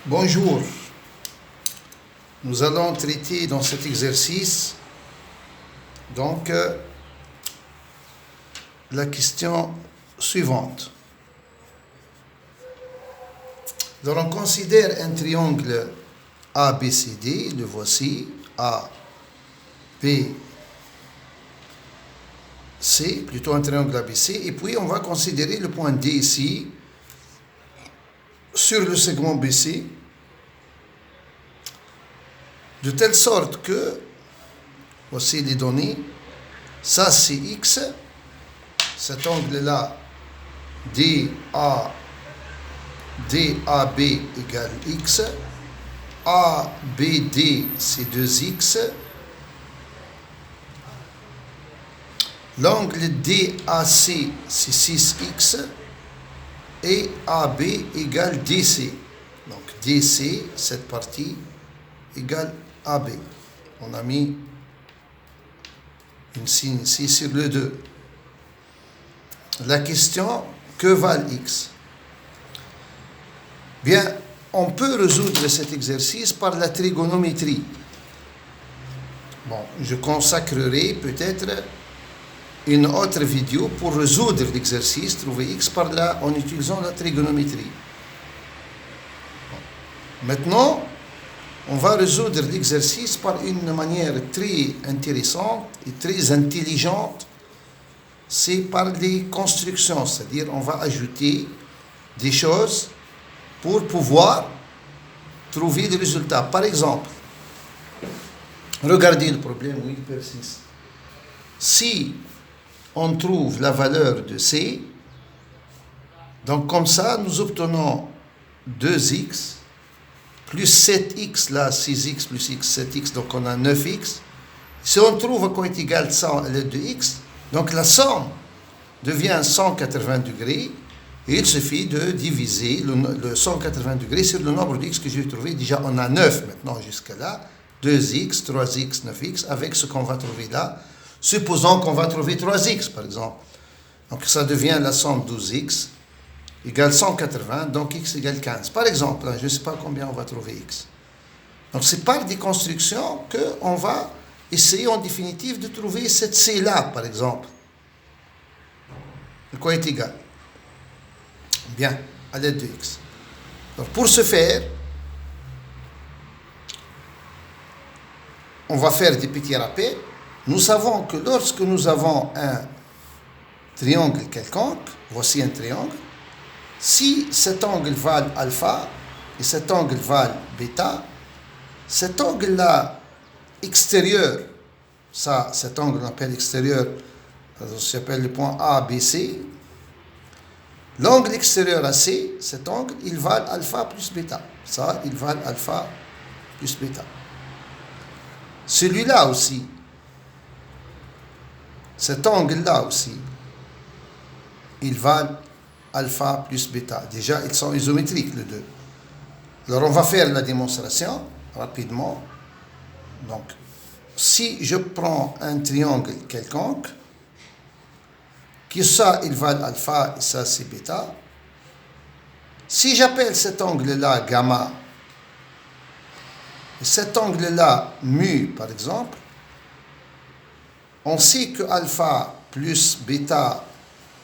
Bonjour, nous allons traiter dans cet exercice donc la question suivante. Alors on considère un triangle ABCD, le voici, A, B, C, plutôt un triangle ABC, et puis on va considérer le point D ici, sur le segment BC, de telle sorte que, voici les données, ça c'est X, cet angle-là, DAB égale X, ABD c'est 2X, l'angle DAC c'est 6X, et AB égale DC. Donc DC, cette partie, égale AB. On a mis une signe ici sur le 2. La question, que valent X? Bien, on peut résoudre cet exercice par la trigonométrie. Bon, je consacrerai peut-être une autre vidéo pour résoudre l'exercice, trouver X en utilisant la trigonométrie. Bon. Maintenant, on va résoudre l'exercice par une manière très intéressante et très intelligente. C'est par les constructions, c'est-à-dire on va ajouter des choses pour pouvoir trouver des résultats. Par exemple, regardez le problème où il persiste. Si on trouve la valeur de C, donc comme ça, nous obtenons 2x plus 7x, là 6x plus x, 7x, donc on a 9x. Si on trouve quoi est égal 100 à l'aide de x, donc la somme devient 180 degrés, et il suffit de diviser le 180 degrés sur le nombre de x que j'ai trouvé. Déjà, on a 9 maintenant jusqu'à là, 2x, 3x, 9x, avec ce qu'on va trouver là. Supposons qu'on va trouver 3x, par exemple. Donc, ça devient la somme 12x égale 180, donc x égale 15. Par exemple, je ne sais pas combien on va trouver x. Donc, c'est par des constructions qu'on va essayer en définitive de trouver cette c-là, par exemple. De quoi est égal? Bien, à l'aide de x. Donc, pour ce faire, on va faire des petits rappels. Nous savons que lorsque nous avons un triangle quelconque, voici un triangle, si cet angle vale alpha et cet angle vale bêta, cet angle-là extérieur, cet angle on appelle extérieur, ça s'appelle le point ABC, l'angle extérieur AC, cet angle, il vale alpha plus bêta. Ça, il vale alpha plus bêta. Celui-là aussi, cet angle-là aussi, ils valent alpha plus bêta. Déjà, ils sont isométriques, les deux. Alors, on va faire la démonstration rapidement. Donc, si je prends un triangle quelconque, que ça, il valent alpha et ça, c'est bêta. Si j'appelle cet angle-là gamma, et cet angle-là mu, par exemple, on sait que alpha plus bêta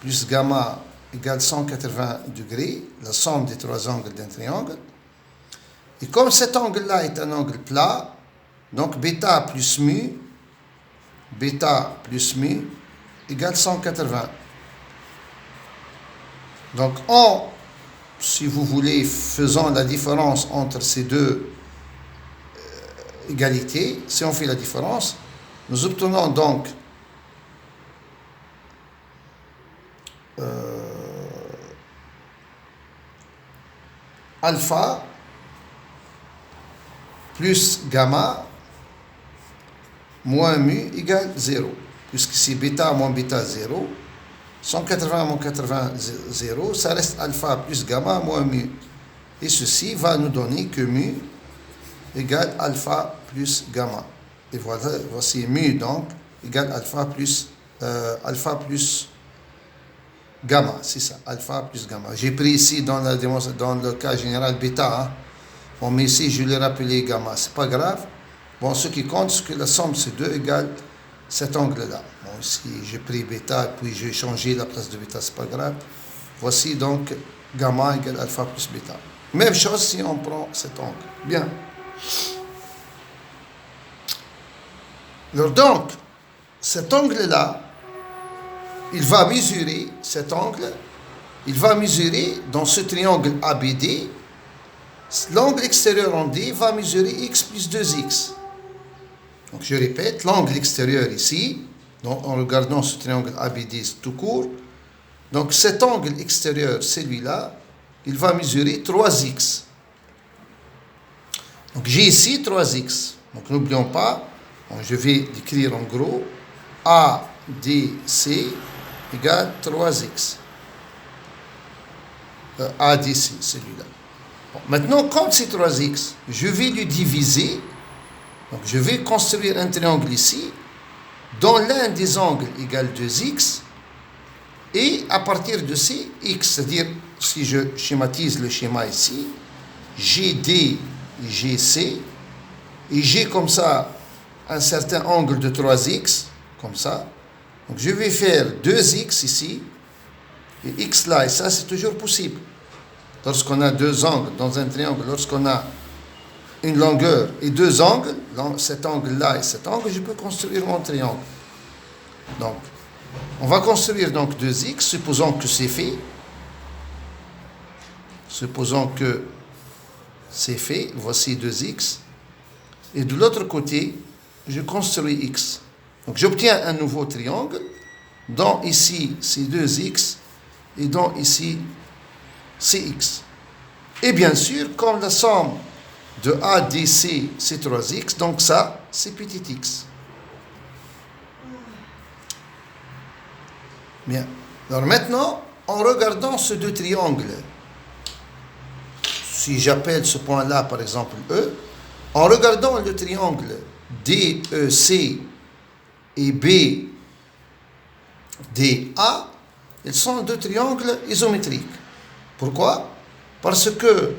plus gamma égale 180 degrés, la somme des trois angles d'un triangle. Et comme cet angle-là est un angle plat, donc bêta plus mu égale 180. Donc, si vous voulez, faisant la différence entre ces deux égalités, si on fait la différence, nous obtenons donc alpha plus gamma moins mu égale 0. Puisque c'est bêta moins bêta 0, 180 moins 80, 0, ça reste alpha plus gamma moins mu. Et ceci va nous donner que mu égale alpha plus gamma. Et voilà, voici mu donc égale alpha plus gamma, c'est ça, alpha plus gamma. J'ai pris ici dans le cas général bêta, hein. Bon, mais ici, je l'ai rappelé gamma, c'est pas grave. Bon, ce qui compte, c'est que la somme de ces deux égale cet angle-là. Bon, ici, j'ai pris bêta, puis j'ai changé la place de bêta, c'est pas grave. Voici donc gamma égale alpha plus bêta. Même chose si on prend cet angle. Bien. Alors donc, cet angle-là, il va mesurer, cet angle, il va mesurer dans ce triangle ABD, l'angle extérieur en D va mesurer x plus 2x. Donc je répète, l'angle extérieur ici, donc en regardant ce triangle ABD tout court, donc cet angle extérieur, celui-là, il va mesurer 3x. Donc j'ai ici 3x. Donc n'oublions pas, bon, je vais l'écrire en gros, ADC égale 3x. ADC, celui-là. Bon, maintenant, comme c'est 3x, je vais le diviser. Donc je vais construire un triangle ici, dont l'un des angles égale 2x, et à partir de c, x, c'est-à-dire, si je schématise le schéma ici, GD, GC, et j'ai comme ça un certain angle de 3x, comme ça. Donc je vais faire 2x ici, et x là, et ça c'est toujours possible. Lorsqu'on a deux angles dans un triangle, lorsqu'on a une longueur et deux angles, cet angle-là et cet angle, je peux construire mon triangle. Donc, on va construire donc 2x, supposons que c'est fait. Supposons que c'est fait, voici 2x. Et de l'autre côté, je construis x. Donc j'obtiens un nouveau triangle, dont ici c'est 2x, et dont ici c'est x. Et bien sûr, comme la somme de ADC c'est 3x, donc ça c'est petit x. Bien. Alors maintenant, en regardant ces deux triangles, si j'appelle ce point-là par exemple E, en regardant le triangle DEC et BDA, ils sont deux triangles isométriques. Pourquoi? Parce que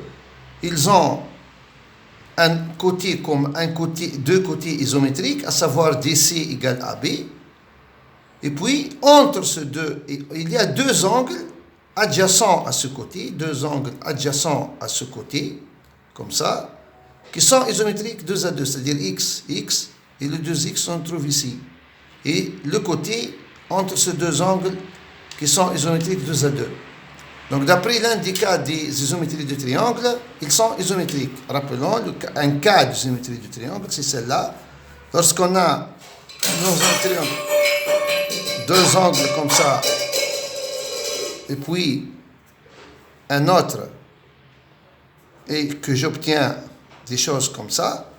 ils ont un côté comme deux côtés isométriques, à savoir DC égale AB. Et puis, entre ces deux, il y a deux angles adjacents à ce côté, deux angles adjacents à ce côté, comme ça, qui sont isométriques 2 à 2, c'est-à-dire x, x, et le 2x on trouve ici. Et le côté entre ces deux angles qui sont isométriques 2 à 2. Donc, d'après l'indicat des isométries de triangle, ils sont isométriques. Rappelons, un cas d'isométrie de triangle, c'est celle-là. Lorsqu'on a dans un triangle deux angles comme ça, et puis un autre, et que j'obtiens des choses comme ça,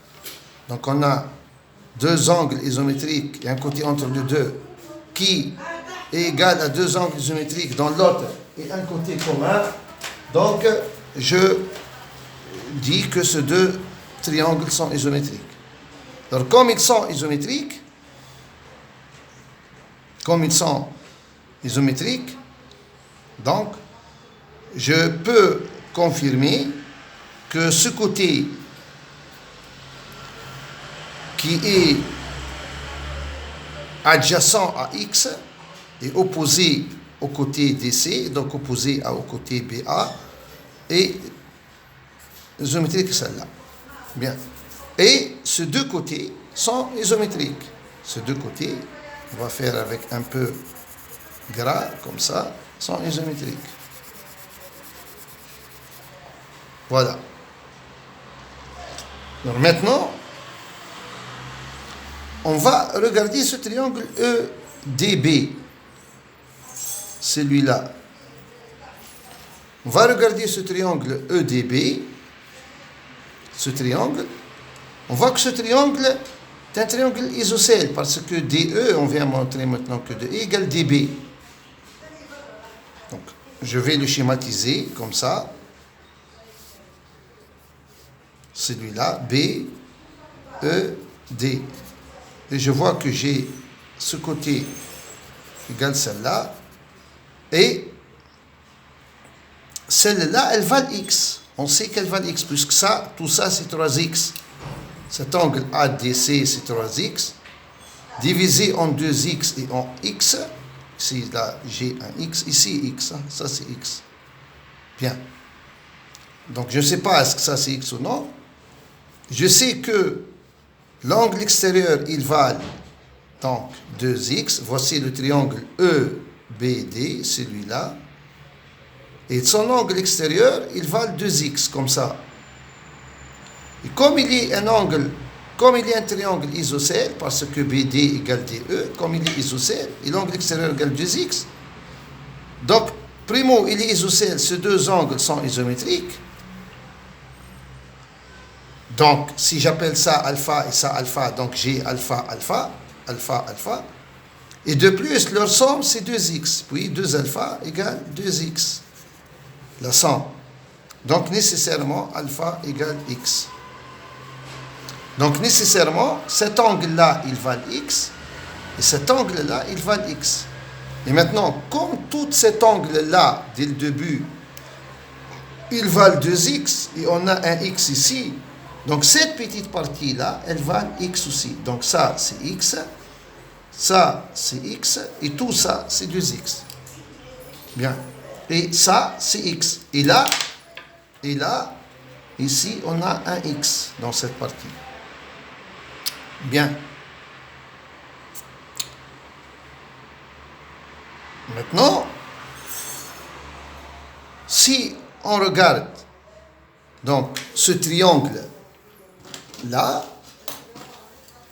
donc on a deux angles isométriques et un côté entre les deux qui est égal à deux angles isométriques dans l'autre et un côté commun. Donc je dis que ces deux triangles sont isométriques. Alors comme ils sont isométriques, donc je peux confirmer que ce côté qui est adjacent à x est opposé au côté DC, donc opposé au côté BA, et isométrique celle-là. Bien. Et ces deux côtés sont isométriques. Ces deux côtés, on va faire avec un peu gras, comme ça, sont isométriques. Voilà. Alors maintenant, on va regarder ce triangle EDB. Celui-là. On va regarder ce triangle EDB. Ce triangle. On voit que ce triangle est un triangle isocèle parce que DE, on vient montrer maintenant que DE égale DB. Donc, je vais le schématiser comme ça. Celui-là, B, E, D. Et je vois que j'ai ce côté égale celle-là. Et celle-là, elle valent X. on sait qu'elle valent x, puisque ça, tout ça, c'est 3x. Cet angle ADC, c'est 3x, divisé en 2x et en x. Ici, là, j'ai un x, ici, x, hein, ça, c'est x. Bien. Donc, je ne sais pas est-ce que ça, c'est x ou non. Je sais que l'angle extérieur, il vale donc 2x. Voici le triangle EBD, celui-là. Et son angle extérieur, il vale 2x, comme ça. Et comme il y a un triangle isocèle, parce que BD égale DE, comme il est isocèle, et l'angle extérieur égale 2x, donc, primo, il est isocèle, ces deux angles sont isométriques. Donc, si j'appelle ça alpha et ça alpha, donc j'ai alpha, alpha, alpha, alpha. Et de plus, leur somme, c'est 2x. Puis 2 alpha égale 2x. La somme. Donc, nécessairement, alpha égale x. Donc, nécessairement, cet angle-là, il vale x. Et cet angle-là, il vale x. Et maintenant, comme tout cet angle-là, dès le début, il vale 2x, et on a un x ici, donc cette petite partie-là, elle vale x aussi. Donc ça, c'est x, ça, c'est x, et tout ça, c'est 2x. Bien. Et ça, c'est x. Et là, ici, on a un x dans cette partie. Bien. Maintenant, si on regarde donc ce triangle-là,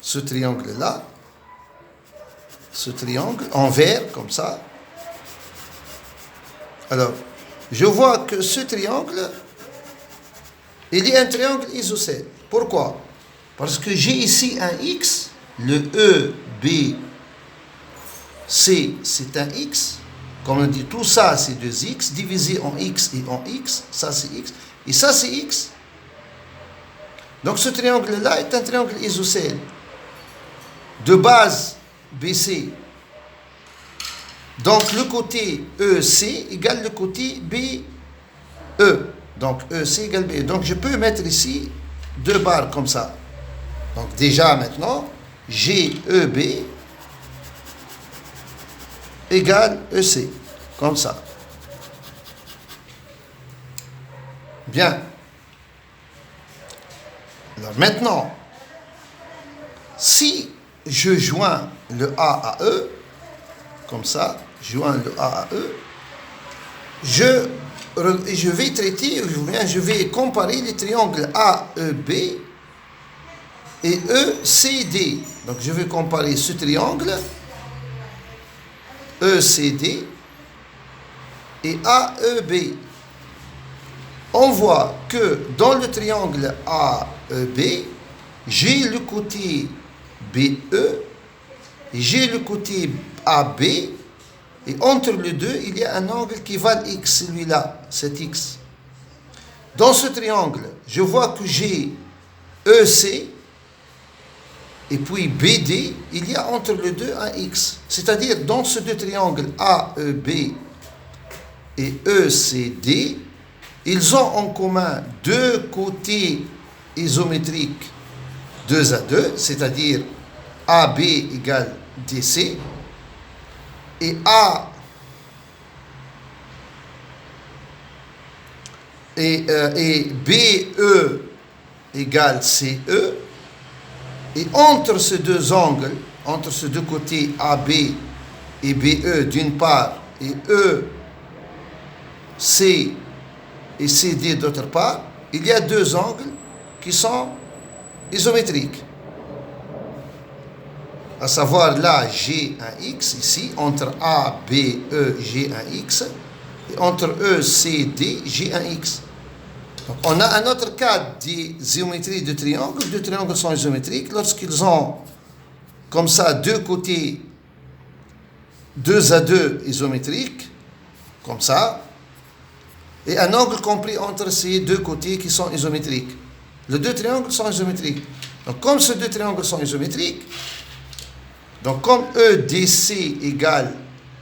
ce triangle en vert, comme ça, alors, je vois que ce triangle, il est un triangle isocèle. Pourquoi? Parce que j'ai ici un x, le EBC, c'est un x. Comme on dit, tout ça, c'est 2x, divisé en x et en x. Ça, c'est x. Et ça, c'est x. Donc, ce triangle-là est un triangle isocèle. De base BC. Donc, le côté EC égale le côté BE. Donc, EC égale BE. Donc, je peux mettre ici 2 barres comme ça. Donc, déjà, maintenant, GEB égale EC. Comme ça. Bien. Alors, maintenant, si je joins le A à E, comme ça, je joins le A à E, je vais traiter, je vais comparer les triangles AEB et ECD. Donc, je vais comparer ce triangle ECD et AEB. On voit que dans le triangle AEB, j'ai le côté BE, j'ai le côté AB, et entre les deux, il y a un angle qui vale x, celui-là, c'est x. Dans ce triangle, je vois que j'ai EC, et puis BD, il y a entre les deux un x. C'est-à-dire, dans ces deux triangles AEB et ECD, ils ont en commun deux côtés isométriques 2 à 2, c'est-à-dire AB égale DC, et A et BE égale CE, et entre ces deux angles, entre ces deux côtés AB et BE d'une part, et EC et CD d'autre part, il y a deux angles qui sont isométriques. À savoir là, j'ai un X ici, entre A, B, E, j'ai un X, et entre E, C, D, j'ai un X. Donc, on a un autre cas de géométrie de triangle. Deux triangles sont isométriques lorsqu'ils ont comme ça deux côtés 2 à 2 isométriques, comme ça, et un angle compris entre ces deux côtés qui sont isométriques. Les deux triangles sont isométriques. Donc, comme ces deux triangles sont isométriques, donc comme EDC égale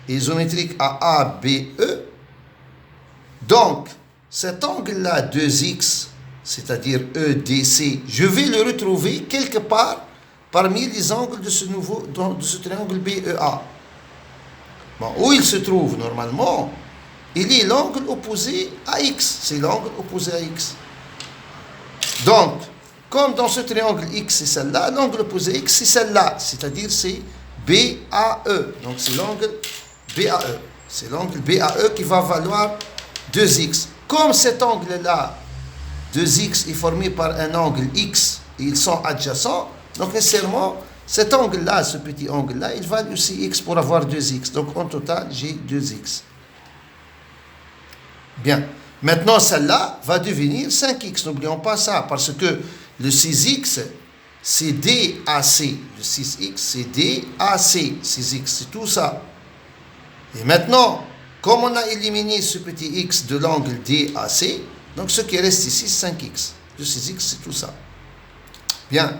isométrique à ABE, donc cet angle-là, 2x, c'est-à-dire EDC, je vais le retrouver quelque part parmi les angles de ce triangle BEA. Bon, où il se trouve normalement? Il est l'angle opposé à x. C'est l'angle opposé à x. Donc, comme dans ce triangle x, c'est celle-là, l'angle opposé à x, c'est celle-là. C'est-à-dire, c'est BAE. Donc, c'est l'angle BAE. C'est l'angle BAE qui va valoir 2x. Comme cet angle-là, 2x, est formé par un angle x, et ils sont adjacents, donc nécessairement, cet angle-là, ce petit angle-là, il va aussi x pour avoir 2x. Donc, en total, j'ai 2x. Bien. Maintenant, celle-là va devenir 5x. N'oublions pas ça, parce que le 6x, c'est DAC. Le 6x, c'est DAC. 6x, c'est tout ça. Et maintenant, comme on a éliminé ce petit x de l'angle DAC, donc ce qui reste ici, c'est 5x. Le 6x, c'est tout ça. Bien.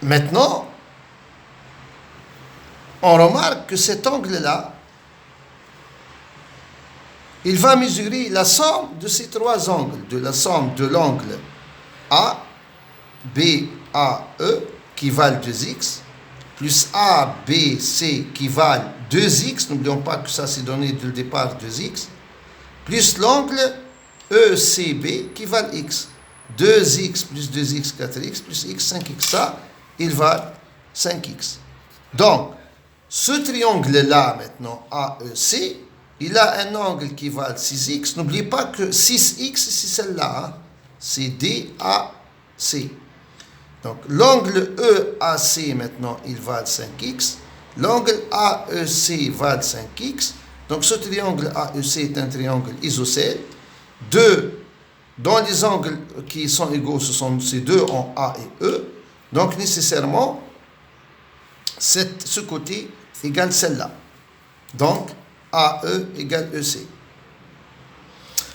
Maintenant, on remarque que cet angle-là, il va mesurer la somme de ces trois angles, de la somme de l'angle A, B, A, E, qui valent 2x, plus A, B, C, qui valent 2x, n'oublions pas que ça c'est donné dès le départ 2x, plus l'angle ECB, qui valent x. 2x plus 2x, 4x, plus x, 5x, ça, il valent 5x. Donc, ce triangle-là, maintenant, AEC, il a un angle qui vaut 6x. N'oubliez pas que 6x, c'est celle-là. Hein? C'est DAC. Donc, l'angle EAC, maintenant, il vaut 5x. L'angle AEC vaut 5x. Donc, ce triangle AEC est un triangle isocèle. Dans les angles qui sont égaux, ce sont ces deux en A et E. Donc, nécessairement, ce côté égale celle-là. Donc, AE égale EC.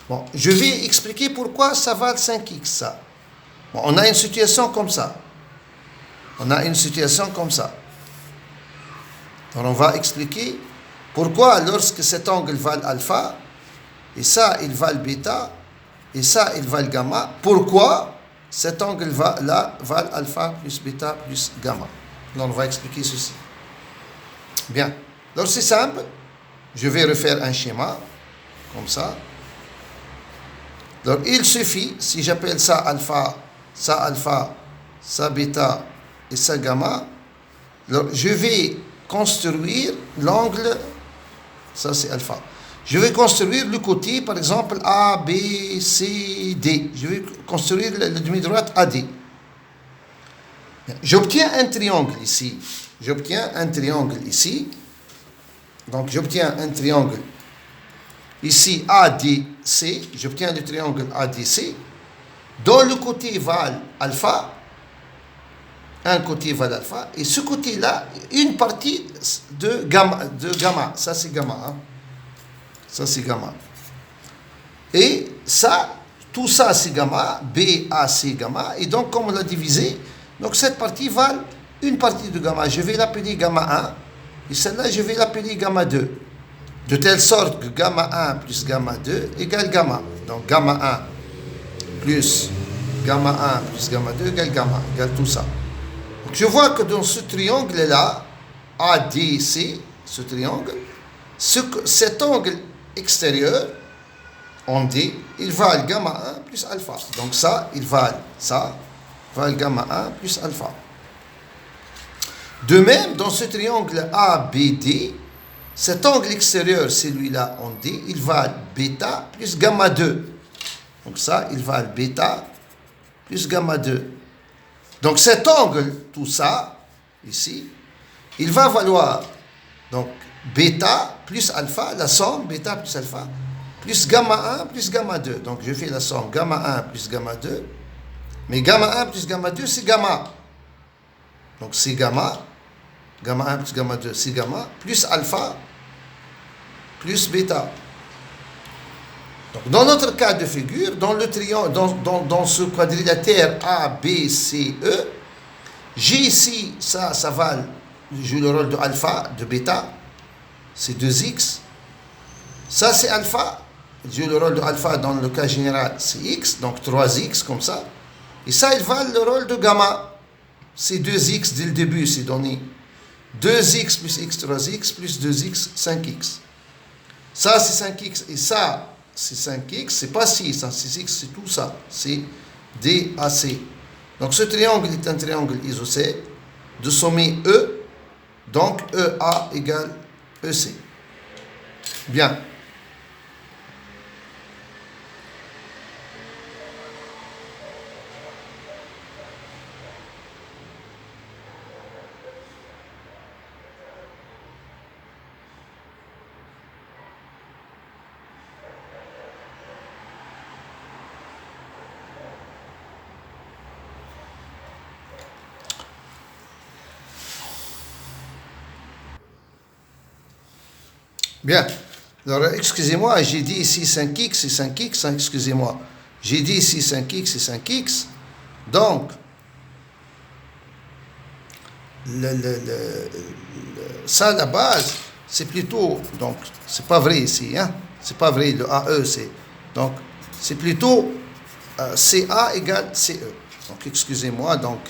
Bon, je vais expliquer pourquoi ça vaut 5x, ça. Bon, on a une situation comme ça. On a une situation comme ça. Alors, on va expliquer pourquoi, lorsque cet angle vaut alpha, et ça, il vaut bêta, et ça, il vaut gamma, pourquoi cet angle-là vaut alpha plus bêta plus gamma. Alors, on va expliquer ceci. Bien. Alors, c'est simple. Je vais refaire un schéma, comme ça. Alors, il suffit, si j'appelle ça alpha, ça bêta et ça gamma, alors je vais construire l'angle, ça c'est alpha. Je vais construire le côté, par exemple, A, B, C, D. Je vais construire le demi-droite AD. J'obtiens un triangle ici. Donc, j'obtiens un triangle ici ADC. J'obtiens le triangle ADC. Dont le côté val alpha. Un côté val alpha. Et ce côté-là, une partie de gamma. Ça, c'est gamma. Hein? Ça, c'est gamma. Et ça, tout ça, c'est gamma. BAC gamma. Et donc, comme on l'a divisé, donc cette partie vale une partie de gamma. Je vais l'appeler gamma 1. Et celle-là, je vais l'appeler gamma 2. De telle sorte que gamma 1 plus gamma 2 égale gamma. Donc, gamma 1 plus gamma 1 plus gamma 2 égale gamma. Égale tout ça. Donc, je vois que dans ce triangle-là, ADC, ce triangle, cet angle extérieur, en D, il valent gamma 1 plus alpha. Donc, ça, il valent gamma 1 plus alpha. De même, dans ce triangle ABD, cet angle extérieur, celui-là en D, il va bêta plus gamma 2. Donc ça, il va bêta plus gamma 2. Donc cet angle, tout ça, ici, il va valoir donc bêta plus alpha, la somme bêta plus alpha, plus gamma 1 plus gamma 2. Donc je fais la somme gamma 1 plus gamma 2. Mais gamma 1 plus gamma 2, c'est gamma. Donc c'est gamma 1 plus gamma 2, c'est gamma, plus alpha, plus bêta. Donc, dans notre cas de figure, dans le triangle, dans ce quadrilatère A, B, C, E, j'ai ici, ça joue le rôle de alpha, de bêta, c'est 2x. Ça, c'est alpha. Le rôle de alpha dans le cas général, c'est x, donc 3x comme ça. Et ça, il va le rôle de gamma. C'est 2x dès le début, c'est donné 2x plus x 3x plus 2x 5x. Ça, c'est 5x. Et ça, c'est 5x. C'est pas 6, hein, 6x, c'est tout ça. C'est DAC. Donc, ce triangle est un triangle isocèle de sommet E. Donc, EA égale EC. Bien. Bien. Alors, excusez-moi, j'ai dit ici 5x et 5x, hein, excusez-moi. J'ai dit ici 5x et 5x. Donc, ça, la base, c'est plutôt, donc, c'est pas vrai ici, hein. C'est pas vrai, le AE, c'est, donc, c'est plutôt CA égale CE. Donc, excusez-moi, donc,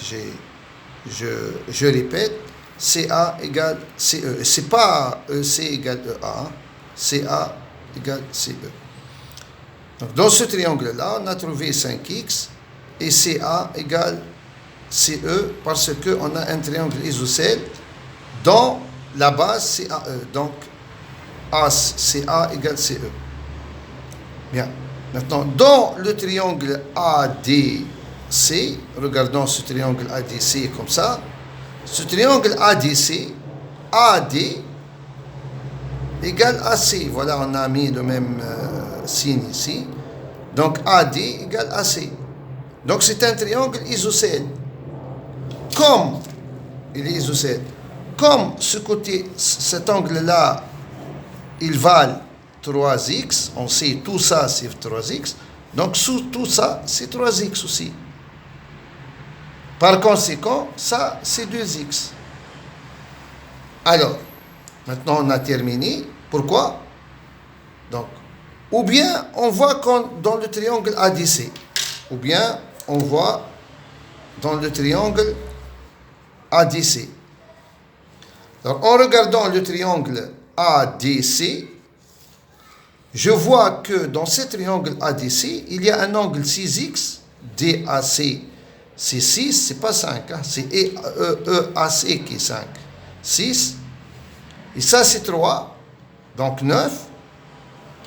je répète, CA égale CE. C'est pas EC égale EA, hein. CA égale CE. Donc, dans ce triangle-là, on a trouvé 5x et CA égale CE parce qu'on a un triangle isocèle dont la base c'est AE. Donc, CA égale CE. Bien. Maintenant, dans le triangle ADC, regardons ce triangle ADC comme ça. Ce triangle ADC, AD égale AC. Voilà, on a mis le même signe ici. Donc, AD égale AC. Donc, c'est un triangle isocèle. Comme il est isocèle, comme ce côté, cet angle-là, il valent 3x, on sait tout ça c'est 3x, donc sous tout ça c'est 3x aussi. Par conséquent, ça c'est 2x. Alors, maintenant on a terminé. Pourquoi? Donc, ou bien on voit dans le triangle ADC, ou bien on voit dans le triangle ADC. Alors, en regardant le triangle ADC, je vois que dans ce triangle ADC, il y a un angle 6x, DAC, c'est 6, c'est pas 5, hein, c'est EAC qui est 5. 6, et ça c'est 3, donc 9,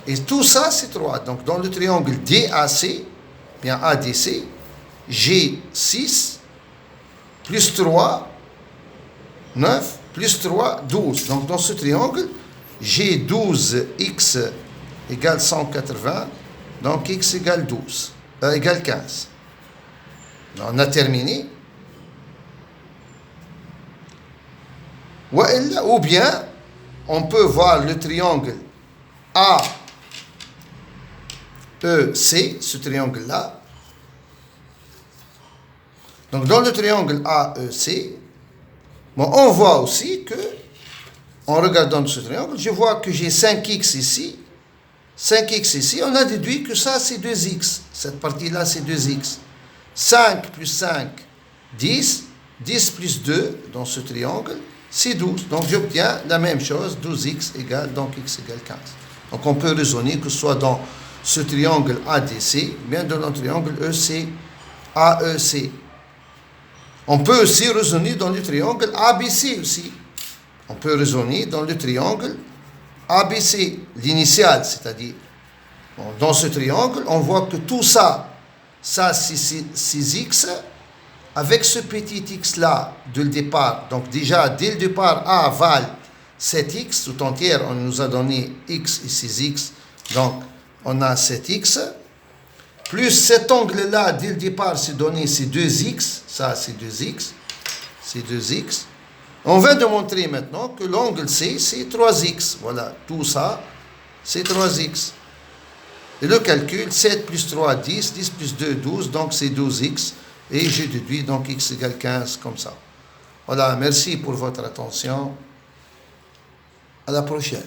et tout ça c'est 3. Donc dans le triangle DAC, bien ADC, j'ai 6, plus 3, 9, plus 3, 12. Donc dans ce triangle, j'ai 12x égale 180, donc x égale 12, égale 15. On a terminé. Ou bien, on peut voir le triangle AEC, ce triangle-là. Donc, dans le triangle AEC, bon, on voit aussi que, en regardant ce triangle, je vois que j'ai 5x ici, 5x ici, on a déduit que ça, c'est 2x. Cette partie-là, c'est 2x. 5 plus 5, 10. 10 plus 2, dans ce triangle, c'est 12. Donc, j'obtiens la même chose, 12x égale, donc x égale 15. Donc, on peut raisonner que ce soit dans ce triangle ADC, bien dans le triangle AEC. On peut aussi raisonner dans le triangle ABC aussi. On peut raisonner dans le triangle ABC, l'initial, c'est-à-dire, bon, dans ce triangle, on voit que tout ça, ça c'est 6x, avec ce petit x-là, dès le départ, donc déjà, dès le départ, A vale 7x, tout entière, on nous a donné x et 6x, donc on a 7x, plus cet angle-là, dès le départ, c'est donné, c'est 2x, ça c'est 2x, c'est 2x. On vient de montrer maintenant que l'angle C, c'est 3x. Voilà, tout ça, c'est 3x. Et le calcul, 7 plus 3, 10, 10 plus 2, 12, donc c'est 12x. Et je déduis donc x égale 15, comme ça. Voilà, merci pour votre attention. À la prochaine.